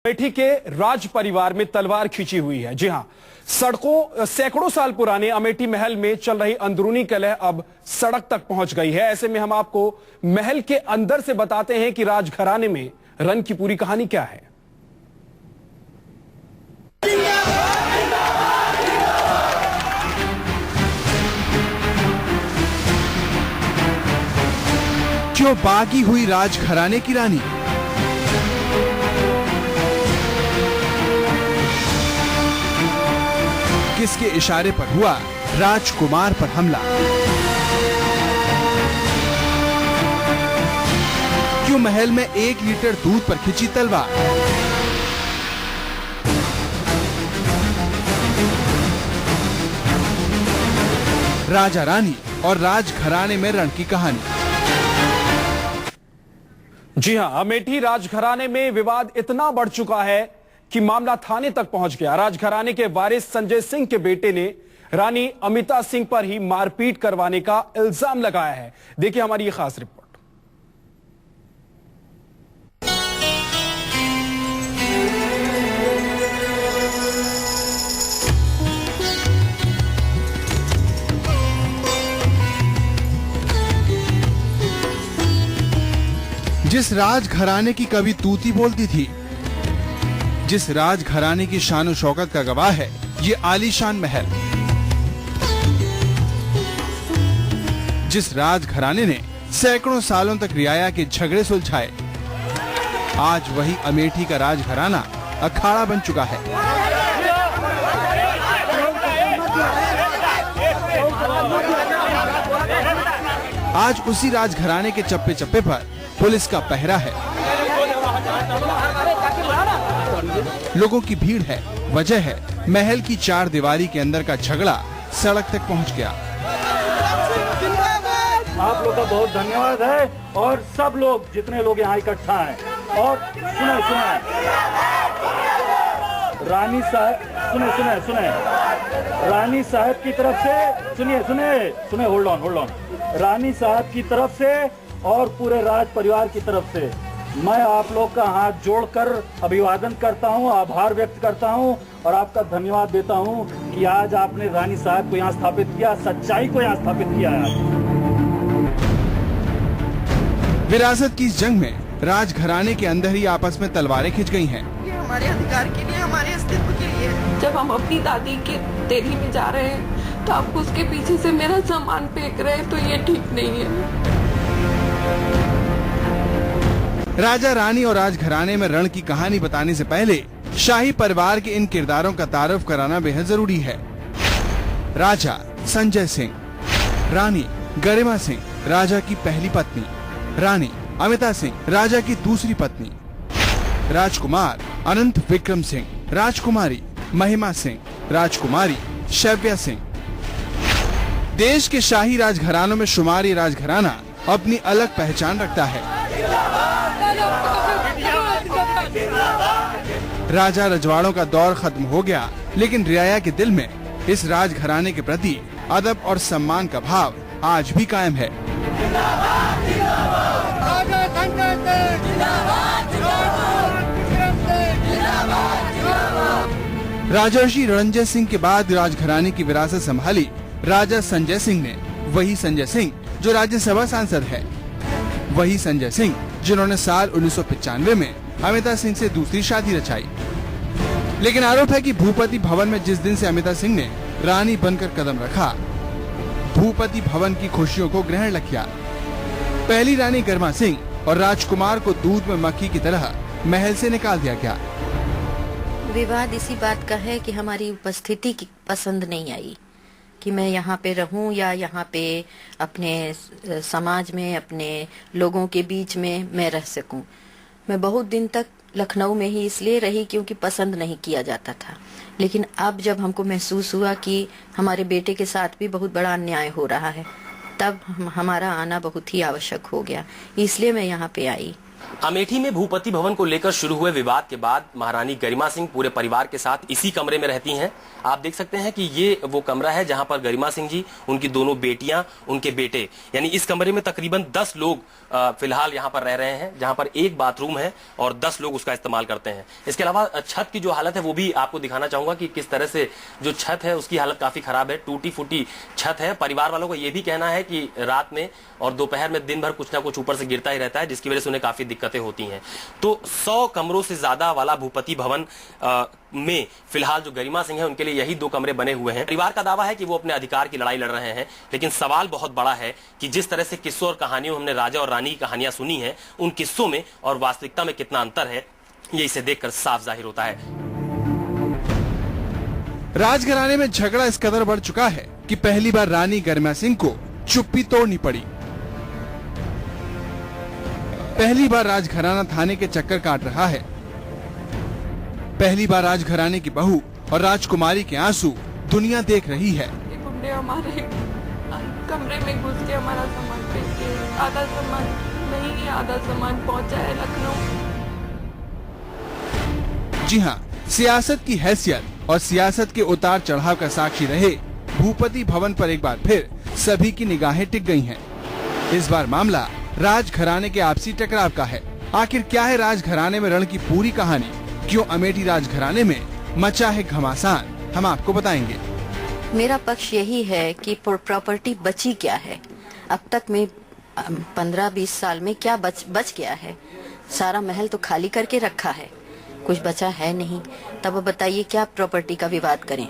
अमेठी के राज परिवार में तलवार खींची हुई है। जी हां, सैकड़ों साल पुराने अमेठी महल में चल रही अंदरूनी कलह अब सड़क तक पहुंच गई है। ऐसे में हम आपको महल के अंदर से बताते हैं कि राजघराने में रन की पूरी कहानी क्या है। क्यों बागी हुई राजघराने की रानी? किसके इशारे पर हुआ राजकुमार पर हमला? क्यों महल में 1 लीटर दूध पर खिंची तलवार? राजा रानी और राजघराने में रण की कहानी। जी हां, अमेठी राजघराने में विवाद इतना बढ़ चुका है कि मामला थाने तक पहुंच गया। राजघराने के वारिस संजय सिंह के बेटे ने रानी अमिता सिंह पर ही मारपीट करवाने का इल्जाम लगाया है। देखिए हमारी ये खास रिपोर्ट। जिस राजघराने की कभी तूती बोलती थी, जिस राजघराने की शान और शौकत का गवाह है ये आलीशान महल, जिस राजघराने ने सैकड़ों सालों तक रियाया के झगड़े सुलझाए, आज वही अमेठी का राजघराना अखाड़ा बन चुका है। आज उसी राजघराने के चप्पे चप्पे पर पुलिस का पहरा है, लोगों की भीड़ है, वजह है महल की 4 दीवारी के अंदर का झगड़ा सड़क तक पहुंच गया। आप लोग का बहुत धन्यवाद है और सब लोग जितने लोग यहाँ इकट्ठा हैं। और सुने रानी साहब सुने रानी साहब की तरफ से सुने होल्ड ऑन रानी साहब की तरफ से और पूरे राज परिवार की तरफ से मैं आप लोग का हाथ जोड़कर अभिवादन करता हूं, आभार व्यक्त करता हूं और आपका धन्यवाद देता हूं कि आज आपने रानी साहब को यहां स्थापित किया, सच्चाई को यहां स्थापित किया है। विरासत की इस जंग में राजघराने के अंदर ही आपस में तलवारें खिंच गई हैं। ये हमारे अधिकार के लिए, हमारे अस्तित्व के लिए। जब हम अपनी दादी के तेरी में जा रहे हैं तो आप उसके पीछे से मेरा सामान फेंक रहे हैं, तो ये ठीक नहीं है। राजा रानी और राजघराने में रण की कहानी बताने से पहले शाही परिवार के इन किरदारों का तारुफ कराना बेहद जरूरी है। राजा संजय सिंह, रानी गरिमा सिंह राजा की पहली पत्नी, रानी अमिता सिंह राजा की दूसरी पत्नी, राजकुमार अनंत विक्रम सिंह, राजकुमारी महिमा सिंह, राजकुमारी शव्या सिंह। देश के शाही राजघरानों में शुमार ये राजघराना अपनी अलग पहचान रखता है। राजा रजवाड़ों का दौर खत्म हो गया, लेकिन रियाया के दिल में इस राजघराने के प्रति अदब और सम्मान का भाव आज भी कायम है। राजर्षि रणजय सिंह के बाद राजघराने की विरासत संभाली राजा संजय सिंह ने। वही संजय सिंह जो राज्यसभा सांसद है, वही संजय सिंह जिन्होंने साल 1995 में अमिता सिंह से दूसरी शादी रचाई। लेकिन आरोप है कि भूपति भवन में जिस दिन से अमिता सिंह ने रानी बनकर कदम रखा, भूपति भवन की खुशियों को ग्रहण लग गया। पहली रानी गरिमा सिंह और राजकुमार को दूध में मक्खी की तरह महल से निकाल दिया गया। विवाद इसी बात का है कि हमारी उपस्थिति की पसंद नहीं आई कि मैं यहाँ पे रहूं या यहाँ पे अपने समाज में, अपने लोगों के बीच में मैं रह सकूं। मैं बहुत दिन तक लखनऊ में ही इसलिए रही क्योंकि पसंद नहीं किया जाता था, लेकिन अब जब हमको महसूस हुआ कि हमारे बेटे के साथ भी बहुत बड़ा अन्याय हो रहा है, तब हमारा आना बहुत ही आवश्यक हो गया, इसलिए मैं यहाँ पे आई। अमेठी में भूपति भवन को लेकर शुरू हुए विवाद के बाद महारानी गरिमा सिंह पूरे परिवार के साथ इसी कमरे में रहती हैं। आप देख सकते हैं कि ये वो कमरा है जहां पर गरिमा सिंह जी, उनकी दोनों बेटियां, उनके बेटे, यानी इस कमरे में तकरीबन 10 लोग फिलहाल यहां पर रह रहे हैं, जहां पर एक बाथरूम है और 10 लोग उसका इस्तेमाल करते हैं। इसके अलावा छत की जो हालत है वो भी आपको दिखाना चाहूंगा कि किस तरह से जो छत है उसकी हालत काफी खराब है, टूटी फूटी छत है। परिवार वालों को यह भी कहना है कि रात में और दोपहर में दिन भर कुछ ना कुछ ऊपर से गिरता ही रहता है, जिसकी वजह से उन्हें काफी दिक्कतें होती हैं। तो 100 कमरों से ज्यादा वाला भूपति भवन में फिलहाल जो गरिमा सिंह है उनके लिए यही 2 कमरे बने हुए हैं। परिवार का दावा है कि वो अपने अधिकार की लड़ाई लड़ रहे हैं, लेकिन सवाल बहुत बड़ा है कि जिस तरह से किस्सों और कहानियों हमने राजा और रानी की कहानियां सुनी हैं, उन किस्सों में और वास्तविकता में कितना अंतर है, ये इसे देखकर साफ जाहिर होता है। राजघराने में झगड़ा इस कदर बढ़ चुका है कि पहली बार रानी गरिमा सिंह को चुप्पी तोड़नी पड़ी। पहली बार राजघराना थाने के चक्कर काट रहा है। पहली बार राजघराने की बहू और राजकुमारी के आंसू दुनिया देख रही है। ये गुंडे हमारे कमरे में घुस के हमारा सामान फेंक के, आधा सामान नहीं, आधा सामान पहुंचा है लखनऊ। जी हाँ, सियासत की हैसियत और सियासत के उतार चढ़ाव का साक्षी रहे भूपति भवन पर एक बार फिर सभी की निगाहें टिक गई हैं। इस बार मामला राजघराने के आपसी टकराव का है। आखिर क्या है राजघराने में रण की पूरी कहानी? क्यों अमेठी राजघराने में मचा है घमासान? हम आपको बताएंगे। मेरा पक्ष यही है कि प्रॉपर्टी बची क्या है। अब तक में 15-20 साल में क्या बच गया है? सारा महल तो खाली करके रखा है, कुछ बचा है नहीं। तब बताइए क्या प्रॉपर्टी का विवाद करें?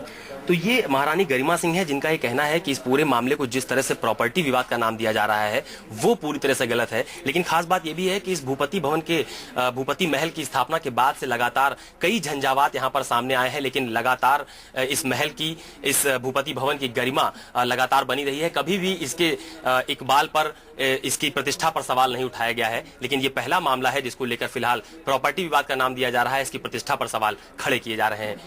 तो ये महारानी गरिमा सिंह है जिनका ये कहना है कि इस पूरे मामले को जिस तरह से प्रॉपर्टी विवाद का नाम दिया जा रहा है वो पूरी तरह से गलत है। लेकिन खास बात ये भी है कि इस भूपति भवन के भूपति महल की स्थापना के बाद से लगातार कई झंझावात यहाँ पर सामने आए हैं, लेकिन लगातार इस महल की, इस भूपति भवन की गरिमा लगातार बनी रही है। कभी भी इसके इकबाल पर, इसकी प्रतिष्ठा पर सवाल नहीं उठाया गया है। लेकिन ये पहला मामला है जिसको लेकर फिलहाल प्रॉपर्टी विवाद का नाम दिया जा रहा है, इसकी प्रतिष्ठा पर सवाल खड़े किए जा रहे हैं।